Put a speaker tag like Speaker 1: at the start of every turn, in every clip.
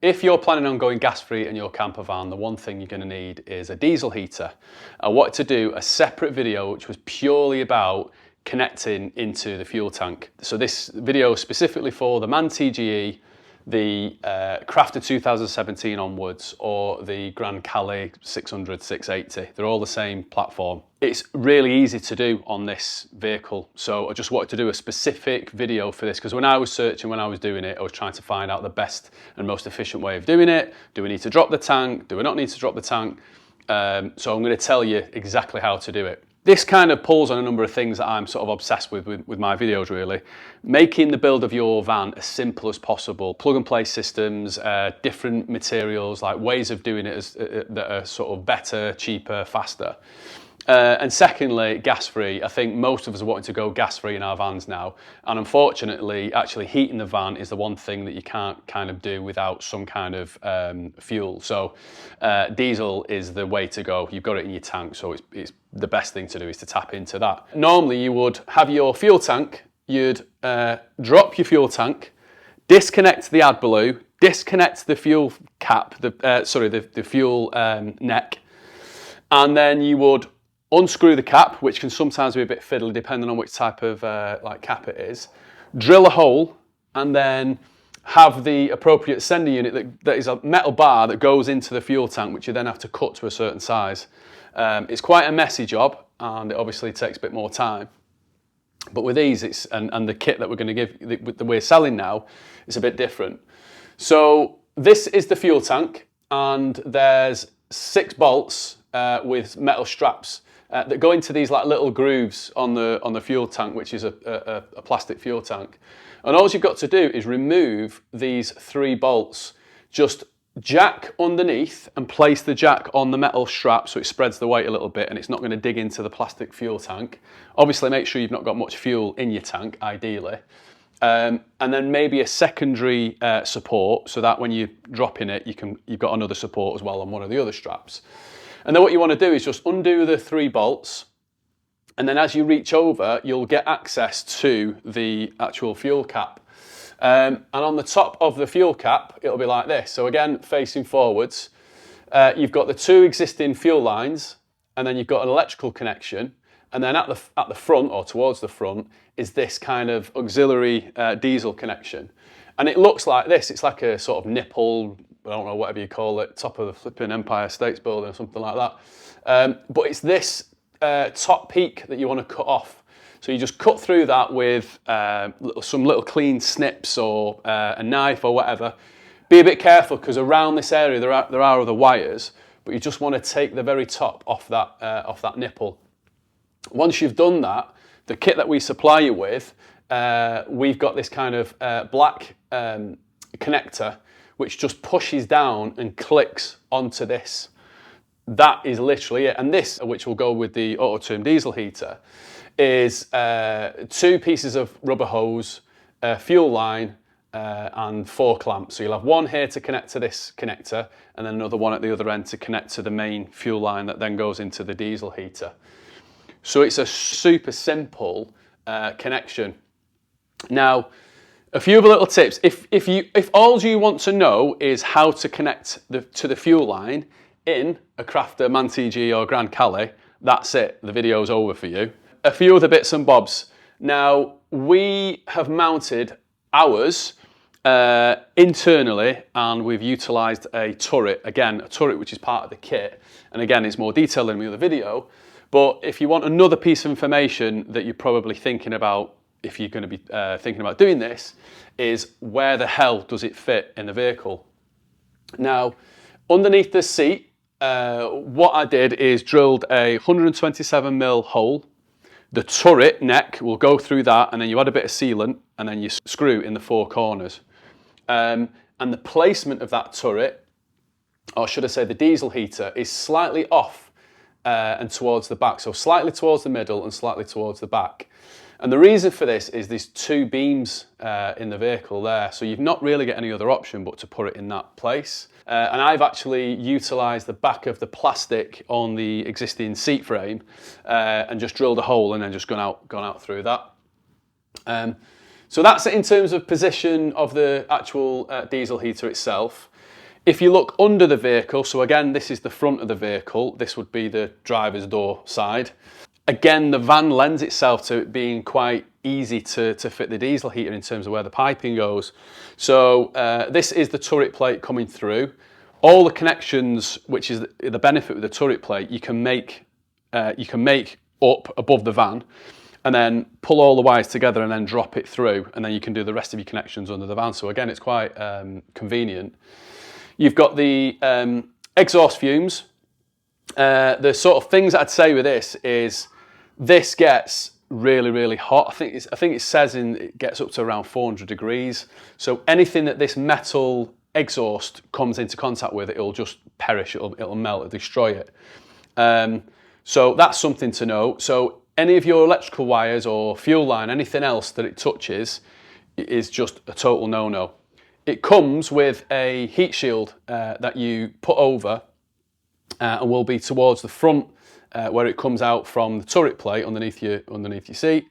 Speaker 1: If you're planning on going gas-free in your camper van, the one thing you're going to need is a diesel heater. I wanted to do a separate video which was purely about connecting into the fuel tank. So this video is specifically for the MAN TGE, the Crafter 2017 onwards, or the Grand Calais 600, 680. They're all the same platform. It's really easy to do on this vehicle. So I just wanted to do a specific video for this because when I was searching, when I was doing it, I was trying to find out the best and most efficient way of doing it. Do we need to drop the tank? Do we not need to drop the tank? So I'm going to tell you exactly how to do it. This kind of pulls on a number of things that I'm sort of obsessed with my videos really. Making the build of your van as simple as possible. Plug and play systems, different materials, like ways of doing it that are sort of better, cheaper, faster. And secondly, gas-free. I think most of us are wanting to go gas-free in our vans now. And unfortunately, actually heating the van is the one thing that you can't kind of do without some kind of fuel. So diesel is the way to go. You've got it in your tank, so it's the best thing to do is to tap into that. Normally you would have your fuel tank, you'd drop your fuel tank, disconnect the AdBlue, disconnect the fuel cap, the fuel neck, and then you would unscrew the cap, which can sometimes be a bit fiddly depending on which type of like cap it is, drill a hole, and then have the appropriate sender unit that is a metal bar that goes into the fuel tank, which you then have to cut to a certain size. It's quite a messy job, and it obviously takes a bit more time. But with these, and the kit that we're going to give, that we're selling now, is a bit different. So this is the fuel tank, and there's 6 bolts with metal straps that go into these like little grooves on the fuel tank, which is a plastic fuel tank. And all you've got to do is remove these 3 bolts. Just jack underneath and place the jack on the metal strap so it spreads the weight a little bit and it's not going to dig into the plastic fuel tank. Obviously make sure you've not got much fuel in your tank, ideally. And then maybe a secondary support so that when you drop in it, you've got another support as well on one of the other straps. And then what you want to do is just undo the 3 bolts, and then as you reach over, you'll get access to the actual fuel cap. And on the top of the fuel cap, it'll be like this. So again, facing forwards, you've got the 2 existing fuel lines, and then you've got an electrical connection, and then at the front, or towards the front, is this kind of auxiliary diesel connection. And it looks like this. It's like a sort of nipple, I don't know, whatever you call it, top of the flipping Empire States Building or something like that. But it's this top peak that you want to cut off. So you just cut through that with some little clean snips or a knife or whatever. Be a bit careful because around this area there are other wires, but you just want to take the very top off that nipple. Once you've done that, the kit that we supply you with, we've got this kind of black connector which just pushes down and clicks onto this. That is literally it. And this, which will go with the Autoturn diesel heater, is 2 pieces of rubber hose, a fuel line, and 4 clamps. So you'll have one here to connect to this connector, and then another one at the other end to connect to the main fuel line that then goes into the diesel heater. So it's a super simple connection. Now, a few of the little tips. If all you want to know is how to connect to the fuel line in a Crafter, MAN TGE or Grand Calais, that's it. The video's over for you. A few other bits and bobs. Now, we have mounted ours internally, and we've utilised a turret. Again, a turret which is part of the kit. And again, it's more detailed in the other video. But if you want another piece of information that you're probably thinking about, if you're going to be thinking about doing this, is where the hell does it fit in the vehicle? Now, underneath the seat, what I did is drilled a 127mm hole. The turret neck will go through that, and then you add a bit of sealant, and then you screw in the 4 corners. And the placement of that turret, or should I say the diesel heater, is slightly off and towards the back. So slightly towards the middle and slightly towards the back. And the reason for this is there's 2 beams in the vehicle there, so you've not really got any other option but to put it in that place. And I've actually utilised the back of the plastic on the existing seat frame and just drilled a hole and then just gone out through that. So that's it in terms of position of the actual diesel heater itself. If you look under the vehicle, so again, this is the front of the vehicle, this would be the driver's door side. Again, the van lends itself to it being quite easy to fit the diesel heater in terms of where the piping goes. So this is the turret plate coming through. All the connections, which is the benefit with the turret plate, you can make up above the van and then pull all the wires together and then drop it through, and then you can do the rest of your connections under the van. So again, it's quite convenient. You've got the exhaust fumes. The sort of things I'd say with this is this gets really, really hot. I think it says it gets up to around 400 degrees. So anything that this metal exhaust comes into contact with, it'll just perish, it'll melt, it'll destroy it. So that's something to know. So any of your electrical wires or fuel line, anything else that it touches is just a total no-no. It comes with a heat shield that you put over and will be towards the front where it comes out from the turret plate underneath your seat,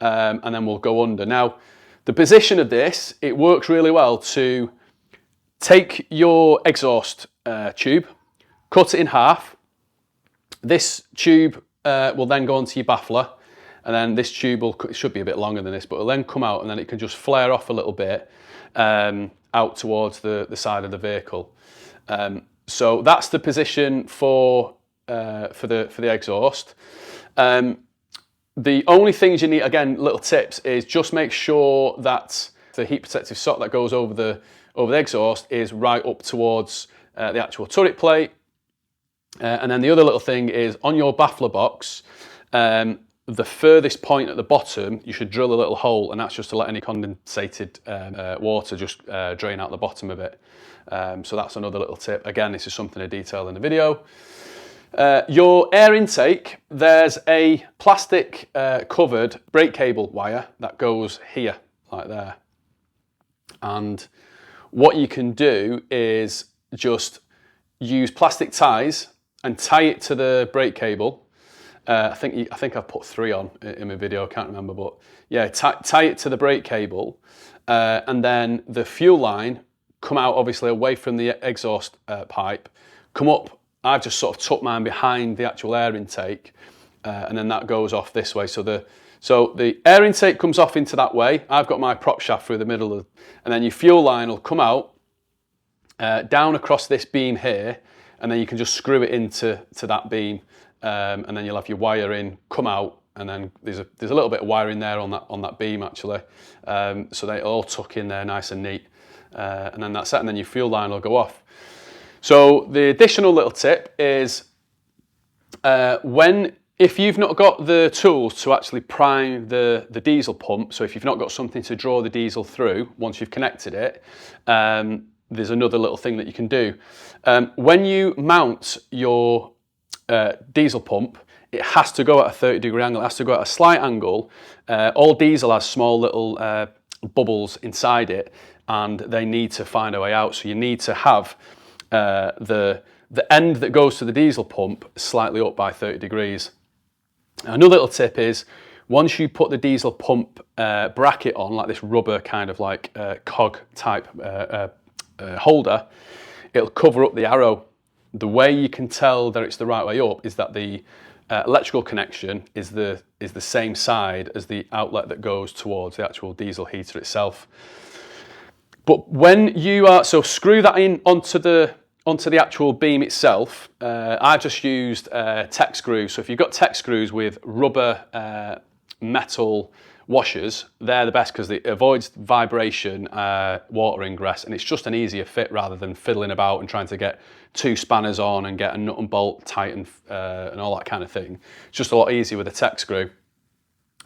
Speaker 1: and then we'll go under. Now, the position of this, it works really well to take your exhaust tube, cut it in half. This tube will then go onto your baffler, and then this tube it should be a bit longer than this, but it'll then come out and then it can just flare off a little bit out towards the side of the vehicle. So that's the position for the exhaust. The only things you need, again, little tips, is just make sure that the heat protective sock that goes over the exhaust is right up towards the actual turret plate. And then the other little thing is on your baffler box, the furthest point at the bottom, you should drill a little hole, and that's just to let any condensated water just drain out the bottom of it. So that's another little tip. Again, this is something I detail in the video. Your air intake, there's a plastic covered brake cable wire that goes here, like there. And what you can do is just use plastic ties and tie it to the brake cable. I think I've put 3 on in my video, I can't remember, but yeah, tie it to the brake cable, and then the fuel line come out obviously away from the exhaust pipe, come up. I've just sort of tucked mine behind the actual air intake, and then that goes off this way. So the air intake comes off into that way. I've got my prop shaft through the middle, and then your fuel line will come out down across this beam here, and then you can just screw it into that beam, and then you'll have your wire in, come out, and then there's a little bit of wiring there on that beam actually, so they all tuck in there nice and neat, and then that's it, and then your fuel line will go off. So the additional little tip is if you've not got the tools to actually prime the diesel pump, so if you've not got something to draw the diesel through once you've connected it, there's another little thing that you can do. When you mount your diesel pump, it has to go at a 30-degree angle, it has to go at a slight angle. All diesel has small little bubbles inside it, and they need to find a way out. So you need to have the end that goes to the diesel pump slightly up by 30 degrees. Another little tip is, once you put the diesel pump bracket on, like this rubber kind of like cog type holder, it'll cover up the arrow. The way you can tell that it's the right way up is that the electrical connection is the same side as the outlet that goes towards the actual diesel heater itself. But when you so screw that in onto the actual beam itself. I just used tech screws. So if you've got tech screws with rubber metal washers, they're the best because it avoids vibration, water ingress, and it's just an easier fit rather than fiddling about and trying to get 2 spanners on and get a nut and bolt tight and all that kind of thing. It's just a lot easier with a tech screw.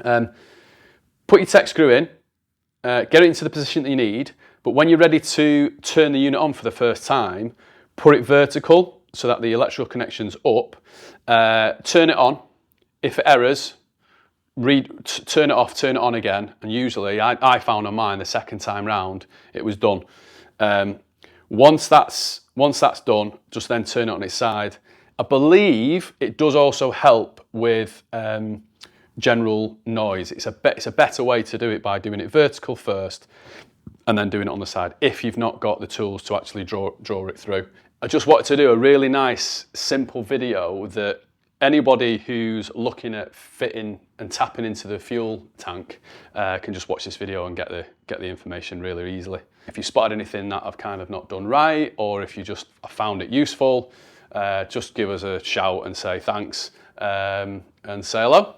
Speaker 1: Put your tech screw in, get it into the position that you need, but when you're ready to turn the unit on for the first time, put it vertical so that the electrical connection's up, turn it on. If it errors, turn it off, turn it on again, and usually I found on mine the second time round it was done. Once that's done, just then turn it on its side. I believe it does also help with general noise. It's a better way to do it by doing it vertical first, and then doing it on the side if you've not got the tools to actually draw it through. I just wanted to do a really nice, simple video that anybody who's looking at fitting and tapping into the fuel tank can just watch this video and get the information really easily. If you spotted anything that I've kind of not done right, or if you just found it useful, just give us a shout and say thanks and say hello.